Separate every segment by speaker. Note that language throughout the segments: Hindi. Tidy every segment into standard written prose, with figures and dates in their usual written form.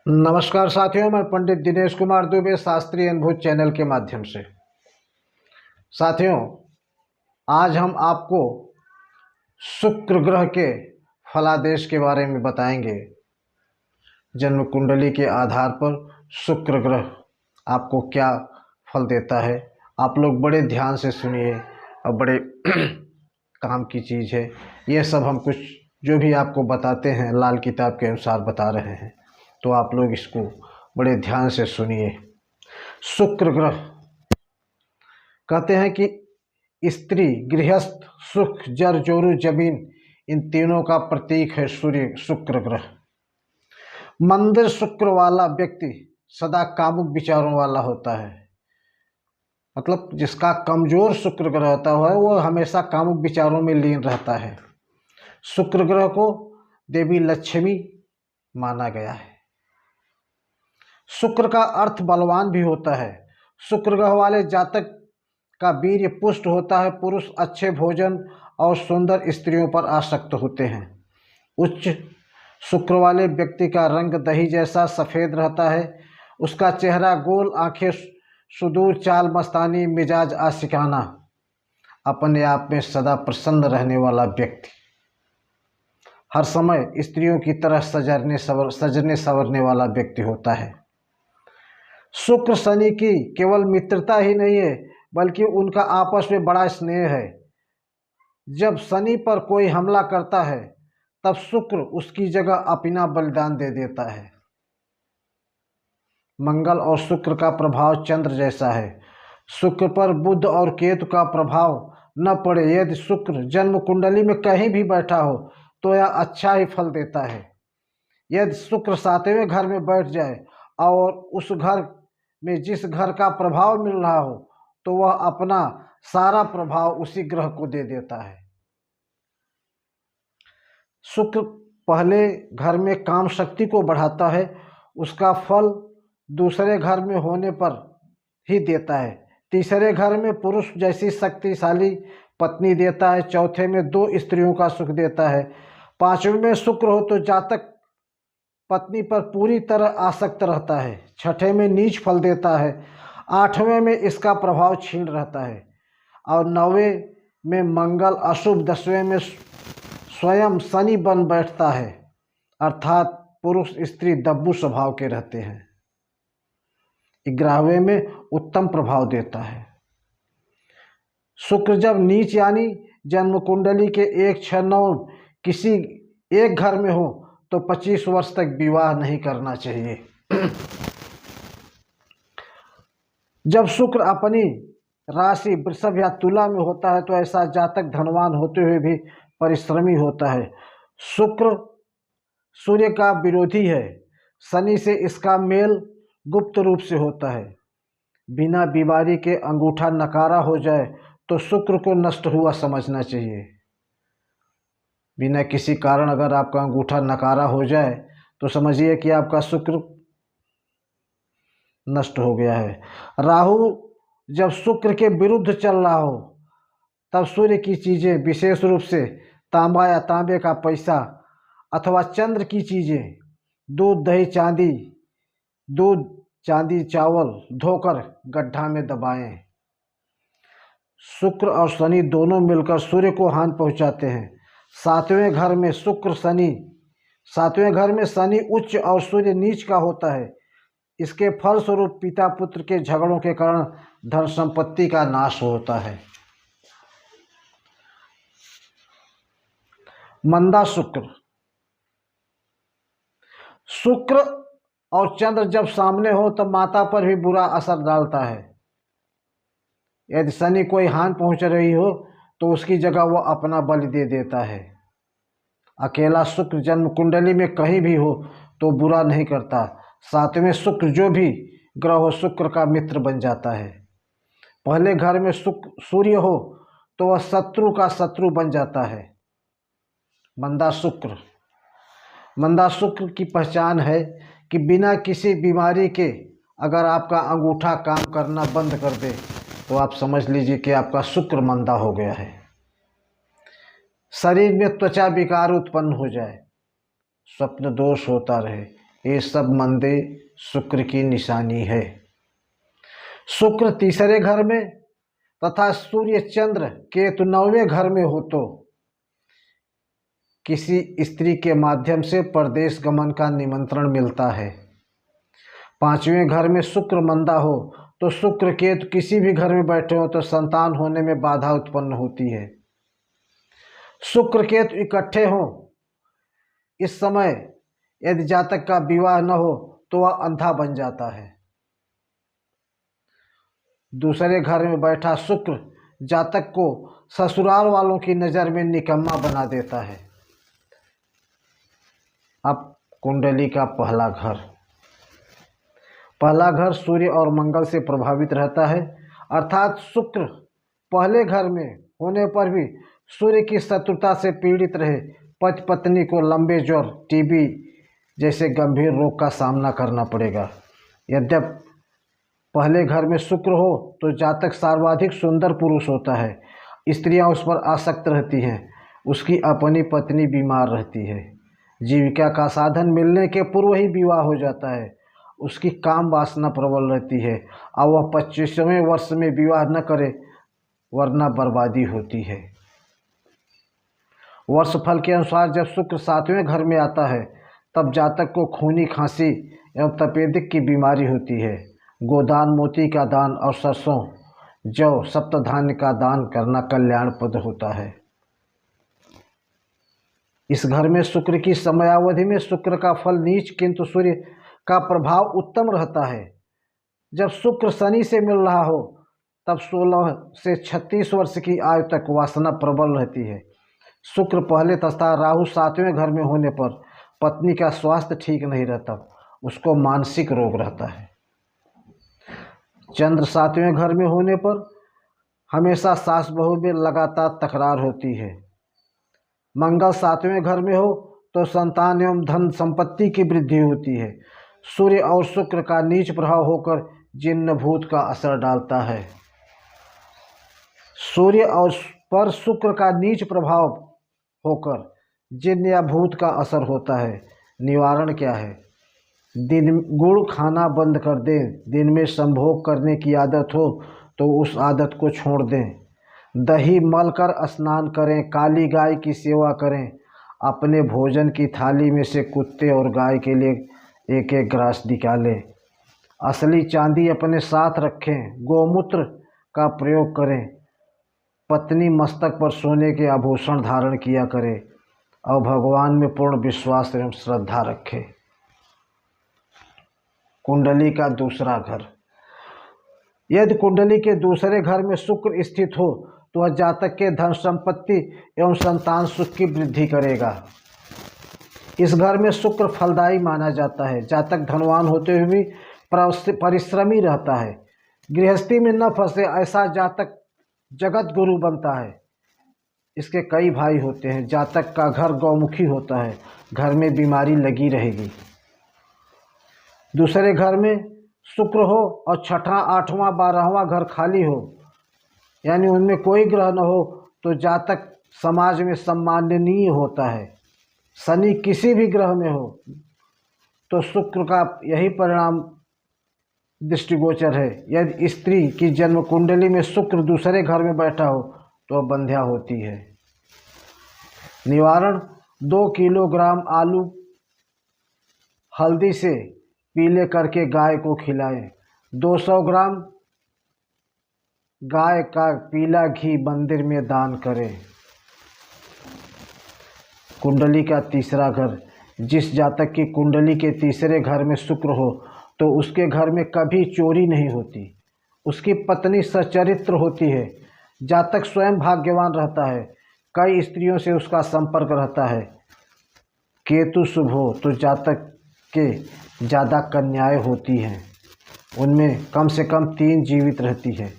Speaker 1: नमस्कार साथियों, मैं पंडित दिनेश कुमार दुबे शास्त्रीय अनुभूत चैनल के माध्यम से। साथियों, आज हम आपको शुक्र ग्रह के फलादेश के बारे में बताएंगे। जन्म कुंडली के आधार पर शुक्र ग्रह आपको क्या फल देता है। आप लोग बड़े ध्यान से सुनिए और बड़े काम की चीज़ है। ये सब हम कुछ जो भी आपको बताते हैं लाल किताब के अनुसार बता रहे हैं, तो आप लोग इसको बड़े ध्यान से सुनिए। शुक्र ग्रह कहते हैं कि स्त्री, गृहस्थ, सुख, जर जोरू, जमीन, इन तीनों का प्रतीक है सूर्य शुक्र ग्रह। मंद शुक्र वाला व्यक्ति सदा कामुक विचारों वाला होता है। मतलब जिसका कमजोर शुक्र ग्रह होता है वो हमेशा कामुक विचारों में लीन रहता है। शुक्र ग्रह को देवी लक्ष्मी माना गया है। शुक्र का अर्थ बलवान भी होता है। शुक्र ग्रह वाले जातक का वीर्य पुष्ट होता है। पुरुष अच्छे भोजन और सुंदर स्त्रियों पर आसक्त होते हैं। उच्च शुक्र वाले व्यक्ति का रंग दही जैसा सफ़ेद रहता है। उसका चेहरा गोल, आंखें सुदूर, चाल मस्तानी, मिजाज आशिकाना, अपने आप में सदा प्रसन्न रहने वाला व्यक्ति, हर समय स्त्रियों की तरह सजने संवरने वाला व्यक्ति होता है। शुक्र शनि की केवल मित्रता ही नहीं है बल्कि उनका आपस में बड़ा स्नेह है। जब शनि पर कोई हमला करता है तब शुक्र उसकी जगह अपना बलिदान दे देता है। मंगल और शुक्र का प्रभाव चंद्र जैसा है। शुक्र पर बुध और केतु का प्रभाव न पड़े यदि शुक्र जन्म कुंडली में कहीं भी बैठा हो तो यह अच्छा ही फल देता है। यदि शुक्र 7वें घर में बैठ जाए और उस घर में जिस घर का प्रभाव मिल रहा हो तो वह अपना सारा प्रभाव उसी ग्रह को दे देता है। शुक्र पहले घर में काम शक्ति को बढ़ाता है। उसका फल दूसरे घर में होने पर ही देता है। तीसरे घर में पुरुष जैसी शक्तिशाली पत्नी देता है। चौथे में 2 स्त्रियों का सुख देता है। 5वें में शुक्र हो तो जातक पत्नी पर पूरी तरह आसक्त रहता है। 6ठे में नीच फल देता है। 8वें में इसका प्रभाव क्षीण रहता है और 9वें में मंगल अशुभ। 10वें में स्वयं शनि बन बैठता है, अर्थात पुरुष स्त्री दब्बू स्वभाव के रहते हैं। 11वें में उत्तम प्रभाव देता है। शुक्र जब नीच यानी जन्म कुंडली के 1, 6, 9 किसी एक घर में हो तो 25 वर्ष तक विवाह नहीं करना चाहिए। जब शुक्र अपनी राशि वृषभ या तुला में होता है तो ऐसा जातक धनवान होते हुए भी परिश्रमी होता है। शुक्र सूर्य का विरोधी है। शनि से इसका मेल गुप्त रूप से होता है। बिना बीमारी के अंगूठा नकारा हो जाए तो शुक्र को नष्ट हुआ समझना चाहिए। बिना किसी कारण अगर आपका अंगूठा नकारा हो जाए तो समझिए कि आपका शुक्र नष्ट हो गया है। राहु जब शुक्र के विरुद्ध चल रहा हो तब सूर्य की चीज़ें, विशेष रूप से तांबा या तांबे का पैसा अथवा चंद्र की चीज़ें, दूध, दही, चांदी, दूध, चांदी, चावल धोकर गड्ढा में दबाएं। शुक्र और शनि दोनों मिलकर सूर्य को हानि पहुंचाते हैं। 7वें घर में शनि उच्च और सूर्य नीच का होता है। इसके फलस्वरूप पिता पुत्र के झगड़ों के कारण धन संपत्ति का नाश होता है। मंदा शुक्र और चंद्र जब सामने हो तब माता पर भी बुरा असर डालता है। यदि शनि कोई हानि पहुंच रही हो तो उसकी जगह वह अपना बलि दे देता है। अकेला शुक्र जन्म कुंडली में कहीं भी हो तो बुरा नहीं करता। 7वें शुक्र जो भी ग्रह हो शुक्र का मित्र बन जाता है। पहले घर में सूर्य हो तो वह शत्रु का शत्रु बन जाता है। मंदा शुक्र की पहचान है कि बिना किसी बीमारी के अगर आपका अंगूठा काम करना बंद कर दे तो आप समझ लीजिए कि आपका शुक्र मंदा हो गया है। शरीर में त्वचा विकार उत्पन्न हो जाए, स्वप्न दोष होता रहे, ये सब मंदे शुक्र की निशानी है। शुक्र तीसरे घर में तथा सूर्य चंद्र केतु 9वें घर में हो तो किसी स्त्री के माध्यम से परदेश गमन का निमंत्रण मिलता है। 5वें घर में शुक्र मंदा हो तो शुक्र केतु किसी भी घर में बैठे हो तो संतान होने में बाधा उत्पन्न होती है। शुक्र केतु इकट्ठे हों इस समय यदि जातक का विवाह न हो तो वह अंधा बन जाता है। दूसरे घर में बैठा शुक्र जातक को ससुराल वालों की नज़र में निकम्मा बना देता है। अब कुंडली का पहला घर सूर्य और मंगल से प्रभावित रहता है, अर्थात शुक्र पहले घर में होने पर भी सूर्य की शत्रुता से पीड़ित रहे पति पत्नी को लंबे ज्वर, टीबी जैसे गंभीर रोग का सामना करना पड़ेगा। यद्यपि पहले घर में शुक्र हो तो जातक सर्वाधिक सुंदर पुरुष होता है, स्त्रियां उस पर आसक्त रहती हैं, उसकी अपनी पत्नी बीमार रहती है, जीविका का साधन मिलने के पूर्व ही विवाह हो जाता है, उसकी काम वासना प्रबल रहती है और वह 25वें वर्ष में विवाह न करे वरना बर्बादी होती है। वर्षफल के अनुसार जब शुक्र 7वें घर में आता है तब जातक को खूनी खांसी एवं तपेदिक की बीमारी होती है। गोदान, मोती का दान और सरसों, जौ, सप्तधान्य का दान करना कल्याणप्रद होता है। इस घर में शुक्र की समयावधि में शुक्र का फल नीच किंतु सूर्य का प्रभाव उत्तम रहता है। जब शुक्र शनि से मिल रहा हो तब 16 से 36 वर्ष की आयु तक वासना प्रबल रहती है। शुक्र पहले तथा राहु 7वें घर में होने पर पत्नी का स्वास्थ्य ठीक नहीं रहता, उसको मानसिक रोग रहता है। चंद्र 7वें घर में होने पर हमेशा सास बहू में लगातार तकरार होती है। मंगल 7वें घर में हो तो संतान एवं धन संपत्ति की वृद्धि होती है। सूर्य और शुक्र का नीच प्रभाव होकर जिन्न भूत का असर डालता है। सूर्य और पर शुक्र का नीच प्रभाव होकर जिन्न या भूत का असर होता है। निवारण क्या है? दिन गुड़ खाना बंद कर दें। दिन में संभोग करने की आदत हो तो उस आदत को छोड़ दें। दही मल कर स्नान करें। काली गाय की सेवा करें। अपने भोजन की थाली में से कुत्ते और गाय के लिए एक एक ग्रास निकालें। असली चांदी अपने साथ रखें। गोमूत्र का प्रयोग करें। पत्नी मस्तक पर सोने के आभूषण धारण किया करे और भगवान में पूर्ण विश्वास एवं श्रद्धा रखें। कुंडली का दूसरा घर। यदि कुंडली के दूसरे घर में शुक्र स्थित हो तो वह जातक के धन संपत्ति एवं संतान सुख की वृद्धि करेगा। इस घर में शुक्र फलदायी माना जाता है। जातक धनवान होते हुए भी परिश्रमी रहता है। गृहस्थी में न फंसे ऐसा जातक जगत गुरु बनता है। इसके कई भाई होते हैं। जातक का घर गौमुखी होता है। घर में बीमारी लगी रहेगी। दूसरे घर में शुक्र हो और 6वां, 8वां, 12वां घर खाली हो यानी उनमें कोई ग्रह न हो तो जातक समाज में सम्माननीय होता है। शनि किसी भी ग्रह में हो तो शुक्र का यही परिणाम दृष्टिगोचर है। यदि स्त्री की जन्म कुंडली में शुक्र दूसरे घर में बैठा हो तो बंध्या होती है। निवारण: 2 किलोग्राम आलू हल्दी से पीले करके गाय को खिलाएं। 200 ग्राम गाय का पीला घी मंदिर में दान करें। कुंडली का तीसरा घर। जिस जातक की कुंडली के तीसरे घर में शुक्र हो तो उसके घर में कभी चोरी नहीं होती। उसकी पत्नी सच्चरित्र होती है। जातक स्वयं भाग्यवान रहता है। कई स्त्रियों से उसका संपर्क रहता है। केतु शुभ हो तो जातक के ज़्यादा कन्याएं होती हैं। उनमें कम से कम 3 जीवित रहती है।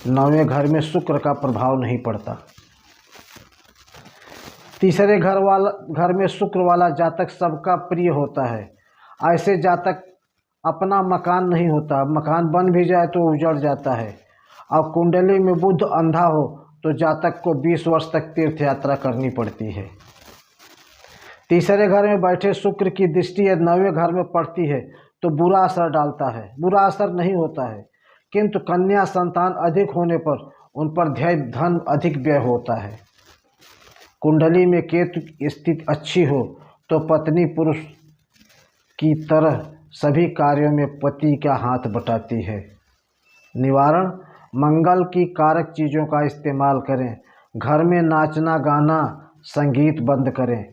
Speaker 1: 9वें घर में शुक्र का प्रभाव नहीं पड़ता। तीसरे घर में शुक्र वाला जातक सबका प्रिय होता है। ऐसे जातक अपना मकान नहीं होता। मकान बन भी जाए तो उजड़ जाता है। और कुंडली में बुध अंधा हो तो जातक को 20 वर्ष तक तीर्थ यात्रा करनी पड़ती है। तीसरे घर में बैठे शुक्र की दृष्टि यदि 9वें घर में पड़ती है तो बुरा असर डालता है, बुरा असर नहीं होता है, किंतु कन्या संतान अधिक होने पर उन पर धैर्य धन अधिक व्यय होता है। कुंडली में केतु की स्थिति अच्छी हो तो पत्नी पुरुष की तरह सभी कार्यों में पति का हाथ बटाती है। निवारण: मंगल की कारक चीज़ों का इस्तेमाल करें। घर में नाचना गाना संगीत बंद करें।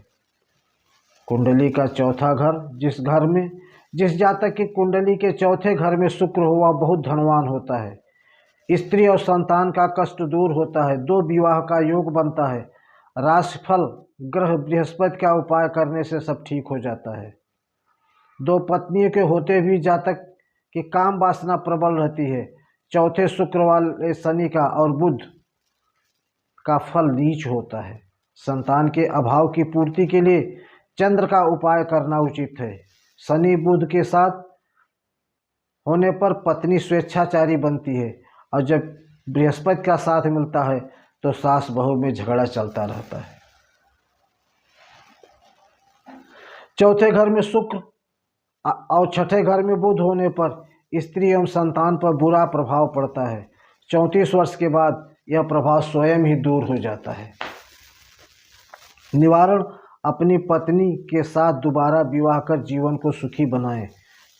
Speaker 1: कुंडली का चौथा घर: जिस जातक की कुंडली के चौथे घर में शुक्र हो वह बहुत धनवान होता है। स्त्री और संतान का कष्ट दूर होता है। 2 विवाह का योग बनता है। राशिफल: ग्रह बृहस्पति का उपाय करने से सब ठीक हो जाता है। 2 पत्नियों के होते भी जातक की काम वासना प्रबल रहती है। चौथे शुक्र वाले शनि का और बुध का फल नीच होता है। संतान के अभाव की पूर्ति के लिए चंद्र का उपाय करना उचित है। शनि बुध के साथ होने पर पत्नी स्वेच्छाचारी बनती है और जब बृहस्पति का साथ मिलता है तो सास बहू में झगड़ा चलता रहता है। चौथे घर में शुक्र और छठे घर में बुध होने पर स्त्री एवं संतान पर बुरा प्रभाव पड़ता है। 34 वर्ष के बाद यह प्रभाव स्वयं ही दूर हो जाता है। निवारण: अपनी पत्नी के साथ दोबारा विवाह कर जीवन को सुखी बनाएं।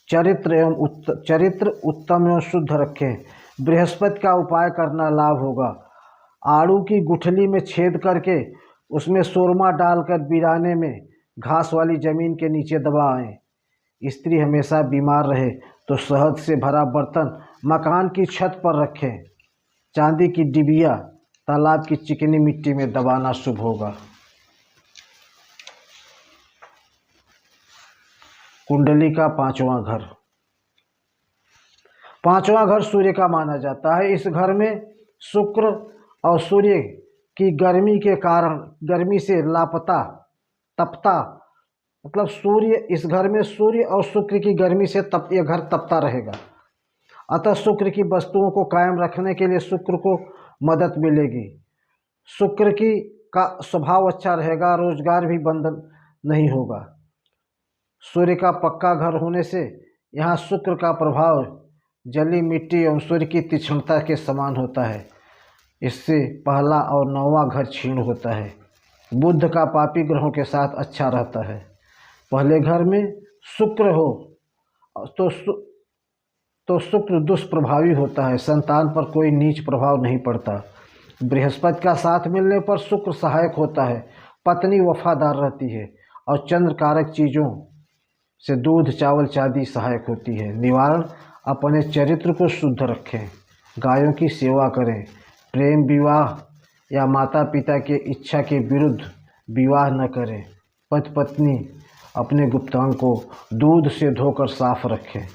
Speaker 1: चरित्र उत्तम एवं शुद्ध रखें। बृहस्पति का उपाय करना लाभ होगा। आड़ू की गुठली में छेद करके उसमें सुरमा डालकर बिराने में घास वाली जमीन के नीचे दबाएं। स्त्री हमेशा बीमार रहे तो शहद से भरा बर्तन मकान की छत पर रखें। चांदी की डिबिया तालाब की चिकनी मिट्टी में दबाना शुभ होगा। कुंडली का 5वां घर: 5वां घर सूर्य का माना जाता है। इस घर में शुक्र और सूर्य की गर्मी के कारण गर्मी से लापता तपता मतलब सूर्य इस घर में सूर्य और शुक्र की गर्मी से यह घर तपता रहेगा। अतः शुक्र की वस्तुओं को कायम रखने के लिए शुक्र को मदद मिलेगी। शुक्र का स्वभाव अच्छा रहेगा, रोजगार भी बंद नहीं होगा। सूर्य का पक्का घर होने से यहाँ शुक्र का प्रभाव जली मिट्टी एवं सूर्य की तीक्ष्णता के समान होता है। इससे पहला और 9वां घर क्षीण होता है। बुध का पापी ग्रहों के साथ अच्छा रहता है। पहले घर में शुक्र हो तो शुक्र दुष्प्रभावी होता है। संतान पर कोई नीच प्रभाव नहीं पड़ता। बृहस्पति का साथ मिलने पर शुक्र सहायक होता है। पत्नी वफादार रहती है और चंद्र कारक चीज़ों से दूध चावल चांदी सहायक होती है। निवारण: अपने चरित्र को शुद्ध रखें। गायों की सेवा करें। प्रेम विवाह या माता पिता के इच्छा के विरुद्ध विवाह न करें। पति पत्नी अपने गुप्तांग को दूध से धोकर साफ रखें।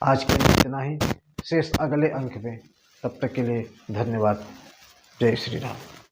Speaker 1: आज के लिए इतना ही। शेष अगले अंक में। तब तक के लिए धन्यवाद। जय श्री राम।